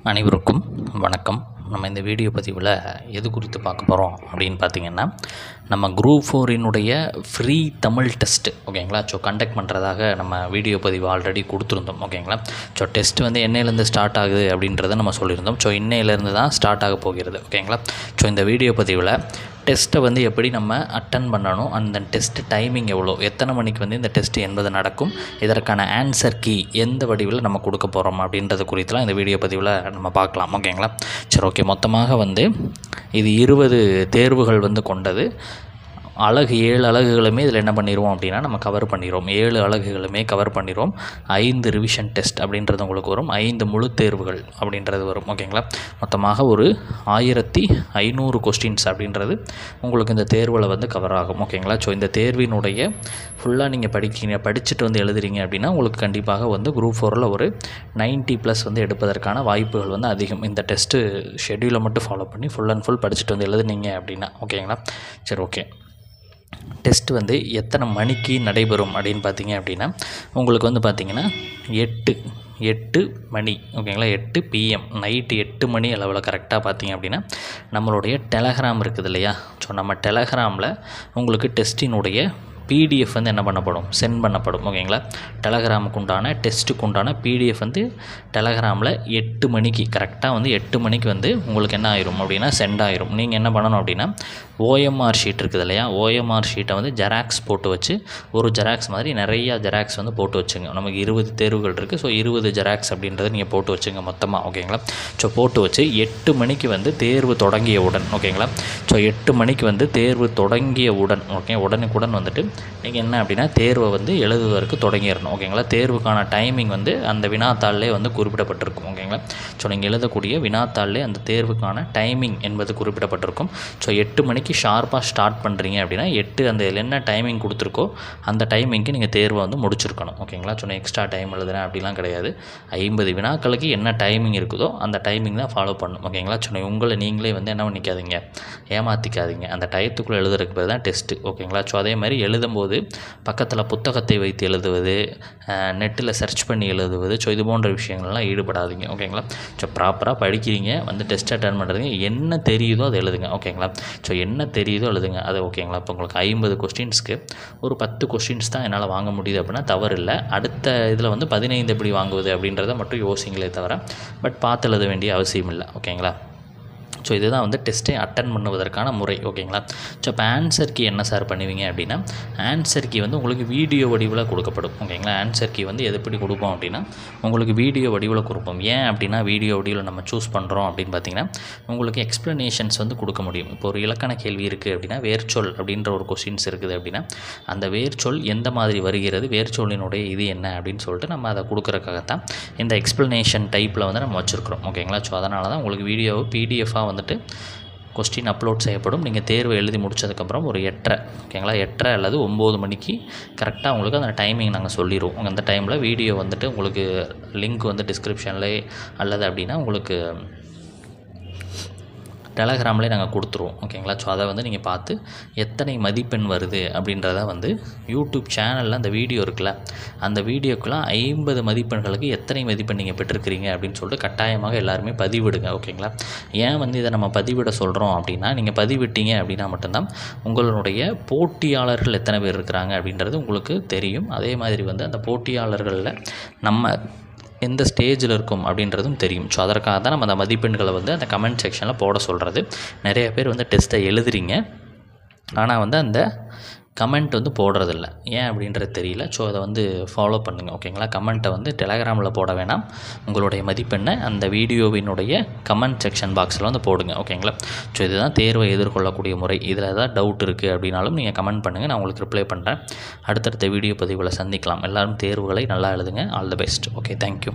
அனைவருக்கும் வணக்கம். நம்ம இந்த வீடியோ பதிவில் எது குறித்து பார்க்க போகிறோம் அப்படின்னு பார்த்திங்கன்னா, நம்ம குரூப் 4 ஃப்ரீ தமிழ் டெஸ்ட்டு ஓகேங்களா. கண்டக்ட் பண்ணுறதாக நம்ம வீடியோ பதிவு ஆல்ரெடி கொடுத்துருந்தோம் ஓகேங்களா. டெஸ்ட்டு வந்து என்னையிலேருந்து ஸ்டார்ட் ஆகுது அப்படின்றத நம்ம சொல்லியிருந்தோம். இன்னையிலேருந்து தான் ஸ்டார்ட் ஆக போகிறது ஓகேங்களா. இந்த வீடியோ பதிவில் டெஸ்ட்டை வந்து எப்படி நம்ம அட்டன் பண்ணணும், அந்த டெஸ்ட் டைமிங் எவ்வளோ, எத்தனை மணிக்கு வந்து இந்த டெஸ்ட்டு என்பது நடக்கும், இதற்கான ஆன்சர் கீ எந்த வடிவில் நம்ம கொடுக்க போகிறோம் அப்படின்றது குறித்துலாம் இந்த வீடியோ பதிவில் நம்ம பார்க்கலாம் ஓகேங்களா. ஓகே, மொத்தமாக வந்து இது 20 தேர்வுகள் வந்து கொண்டது. 7 அலகுகளுமே இதில் என்ன பண்ணிடுவோம் அப்படின்னா நம்ம கவர் பண்ணிடுவோம். 7 அலகுகளுமே கவர் பண்ணிடுவோம். 5 ரிவிஷன் டெஸ்ட் அப்படின்றது உங்களுக்கு வரும். 5 முழு தேர்வுகள் அப்படின்றது வரும் ஓகேங்களா. மொத்தமாக ஒரு 1500 கொஸ்டின்ஸ் அப்படின்றது உங்களுக்கு இந்த தேர்வில் வந்து கவர் ஆகும் ஓகேங்களா. இந்த தேர்வினுடைய ஃபுல்லாக நீங்கள் படிச்சுட்டு வந்து எழுதுறீங்க அப்படின்னா உங்களுக்கு கண்டிப்பாக வந்து குரூப் 4 ஒரு 90+ வந்து எடுப்பதற்கான வாய்ப்புகள் வந்து அதிகம். இந்த டெஸ்ட்டு ஷெட்யூலை மட்டும் ஃபாலோ பண்ணி ஃபுல் அண்ட் ஃபுல் படிச்சுட்டு வந்து எழுதுனீங்க அப்படின்னா ஓகேங்களா. ஓகே, டெஸ்ட்டு வந்து எத்தனை மணிக்கு நடைபெறும் அப்படின்னு பார்த்தீங்க அப்படின்னா உங்களுக்கு வந்து பார்த்திங்கன்னா 8 மணி ஓகேங்களா. 8 PM நைட்டு 8 மணி அளவில் கரெக்டாக பார்த்தீங்க அப்படின்னா நம்மளுடைய டெலகிராம் இருக்குது இல்லையா. நம்ம டெலகிராமில் உங்களுக்கு டெஸ்ட்டினுடைய PDF வந்து என்ன பண்ணப்படும், சென்ட் பண்ணப்படும் ஓகேங்களா. டெலகிராமுக்கு உண்டான டெஸ்ட்டுக்கு உண்டான PDF வந்து டெலகிராமில் 8 மணிக்கு கரெக்டாக வந்து 8 மணிக்கு வந்து உங்களுக்கு என்ன ஆயிரும் அப்படின்னா சென்ட் ஆயிரும். நீங்கள் என்ன பண்ணணும் அப்படின்னா OMR ஷீட் இருக்குது இல்லையா, OMR ஷீட்டை வந்து ஜெராக்ஸ் போட்டு வச்சு, ஒரு ஜெராக்ஸ் மாதிரி நிறையா ஜெராக்ஸ் வந்து போட்டு வச்சுங்க. நமக்கு 20 தேர்வுகள் இருக்குது. 20 ஜெராக்ஸ் அப்படின்றத நீங்கள் போட்டு வச்சுங்க மொத்தமாக ஓகேங்களா. போட்டு வச்சு 8 மணிக்கு வந்து தேர்வு தொடங்கியவுடன் ஓகேங்களா. 8 மணிக்கு வந்து தேர்வு தொடங்கியவுடன் உடனுக்குடன் வந்துட்டு நீங்கள் என்ன அப்படின்னா தேர்வை வந்து எழுதுவதற்கு தொடங்கிடணும் ஓகேங்களா. தேர்வுக்கான டைமிங் வந்து அந்த வினாத்தாளிலே வந்து குறிப்பிடப்பட்டிருக்கும் ஓகேங்களா. நீங்கள் எழுதக்கூடிய வினாத்தாளிலே அந்த தேர்வுக்கான டைமிங் என்பது குறிப்பிடப்பட்டிருக்கும். 8 மணிக்கு ஷார்ப்பாக ஸ்டார்ட் பண்ணுறீங்க அப்படின்னா 8 அந்த என்ன டைமிங் கொடுத்துருக்கோ அந்த டைமிங்க்கு நீங்கள் தேர்வை வந்து முடிச்சிருக்கணும் ஓகேங்களா. எக்ஸ்ட்ரா டைம் எழுதுறேன் அப்படிலாம் கிடையாது. 50 வினாக்களுக்கு என்ன டைமிங் இருக்குதோ அந்த டைமிங் தான் ஃபாலோ பண்ணணும் ஓகேங்களா. உங்களை நீங்களே வந்து என்ன பண்ணிக்காதீங்க, ஏமாற்றிக்காதீங்க. அந்த டயத்துக்குள்ளே எழுதுறதுக்கு பேர் தான் டெஸ்ட்டு ஓகேங்களா. அதே மாதிரி எழுதும்போது பக்கத்தில் புத்தகத்தை வைத்து எழுதுவது, நெட்டில் சர்ச் பண்ணி எழுதுவது, இது போன்ற விஷயங்கள்லாம் ஈடுபடாதீங்க ஓகேங்களா. ப்ராப்பராக படிக்கிறீங்க, வந்து டெஸ்ட் அட்டன் பண்ணுறதுங்க, என்ன தெரியுதோ அதை எழுதுங்க ஓகேங்களா. என்ன தெரியுதோ எழுதுங்க அது ஓகேங்களா. இப்போ உங்களுக்கு 50 கொஸ்டின்ஸ்க்கு ஒரு 10 கொஸ்டின்ஸ் தான் என்னால் வாங்க முடியுது அப்படின்னா தவறு இல்லை. அடுத்த இதில் வந்து 15 எப்படி வாங்குவது அப்படின்றத மட்டும் யோசிங்களே தவிர பார்த்து எழுத வேண்டிய அவசியம் இல்லை ஓகேங்களா. இதுதான் வந்து டெஸ்ட்டை அட்டன் பண்ணுவதற்கான முறை ஓகேங்களா. இப்போ ஆன்சர் கீ என்ன சார் பண்ணுவீங்க அப்படின்னா, ஆன்சர் கீ வந்து உங்களுக்கு வீடியோ வடிவில் கொடுக்கப்படும் ஓகேங்களா. ஆன்சர் கீ வந்து எப்படி கொடுப்போம் அப்படின்னா உங்களுக்கு வீடியோ வடிவில் கொடுப்போம். ஏன் அப்படின்னா வீடியோ வடிவில் நம்ம சூஸ் பண்ணுறோம் அப்படின்னு பார்த்தீங்கன்னா உங்களுக்கு எக்ஸ்ப்ளனேஷன்ஸ் வந்து கொடுக்க முடியும். இப்போ ஒரு இலக்கண கேள்வி இருக்குது அப்படின்னா வேர்ச்சொல் அப்படின்ற ஒரு கொஸ்டின்ஸ் இருக்குது அப்படின்னா அந்த வேர்ச்சொல் எந்த மாதிரி வருகிறது, வேர்ச்சொல்லினுடைய இது என்ன அப்படின்னு சொல்லிட்டு நம்ம அதை கொடுக்குறதுக்காகத்தான் இந்த எக்ஸ்ப்ளனேஷன் டைப்பில் வந்து நம்ம வச்சுருக்கிறோம் ஓகேங்களா. அதனால தான் உங்களுக்கு வீடியோ PDF வந்துட்டு கொஸ்டின் அப்லோட் செய்யப்படும். நீங்கள் தேர்வு எழுதி முடித்ததுக்கப்புறம் ஒரு 8:30 ஓகேங்களா, 8:30 அல்லது 9 மணிக்கு கரெக்டாக உங்களுக்கு அந்த டைமிங் நாங்கள் சொல்லிடுவோம். அந்த டைமில் வீடியோ வந்துட்டு உங்களுக்கு லிங்க் வந்து டிஸ்கிரிப்ஷனில் அல்லது அப்படின்னா உங்களுக்கு டெலகிராம்லேயே நாங்கள் கொடுத்துருவோம் ஓகேங்களா. அதை வந்து நீங்கள் பார்த்து எத்தனை மதிப்பெண் வருது அப்படின்றத வந்து யூடியூப் சேனலில் அந்த வீடியோ இருக்குல்ல, அந்த வீடியோக்கெலாம் 50 மதிப்பெண்களுக்கு எத்தனை மதிப்பெண் நீங்கள் பெற்றிருக்கிறீங்க அப்படின்னு சொல்லிட்டு கட்டாயமாக எல்லாருமே பதிவிடுங்க ஓகேங்களா. ஏன் வந்து இதை நம்ம பதிவிட சொல்கிறோம் அப்படின்னா நீங்கள் பதிவிட்டீங்க அப்படின்னா மட்டும்தான் உங்களுடைய போட்டியாளர்கள் எத்தனை பேர் இருக்கிறாங்க அப்படின்றது உங்களுக்கு தெரியும். அதே மாதிரி வந்து அந்த போட்டியாளர்களில் நம்ம எந்த ஸ்டேஜில் இருக்கும் அப்படின்றதும் தெரியும். அதற்காக தான் நம்ம அந்த மதிப்பெண்களை வந்து அந்த கமெண்ட் செக்ஷனில் போட சொல்கிறது. நிறைய பேர் வந்து டெஸ்ட்டை எழுதுறீங்க, ஆனால் வந்து அந்த கமெண்ட் வந்து போடுறதில்ல, ஏன் அப்படின்றது தெரியல. அதை வந்து ஃபாலோ பண்ணுங்கள் ஓகேங்களா. கமெண்ட்டை வந்து டெலகிராமில் போட வேணாம், உங்களுடைய மதிப்பெண்ணை அந்த வீடியோவினுடைய கமெண்ட் செக்ஷன் பாக்ஸில் வந்து போடுங்க ஓகேங்களா. இதுதான் தேர்வை எதிர்கொள்ளக்கூடிய முறை. இதில் ஏதாவது டவுட் இருக்குது அப்படின்னாலும் நீங்கள் கமெண்ட் பண்ணுங்கள், நான் உங்களுக்கு ரிப்ளை பண்ணுறேன். அடுத்தடுத்த வீடியோ பதிவுகளை சந்திக்கலாம். எல்லோரும் தேர்வுகளை நல்லா எழுதுங்க. All the best. Okay, thank you.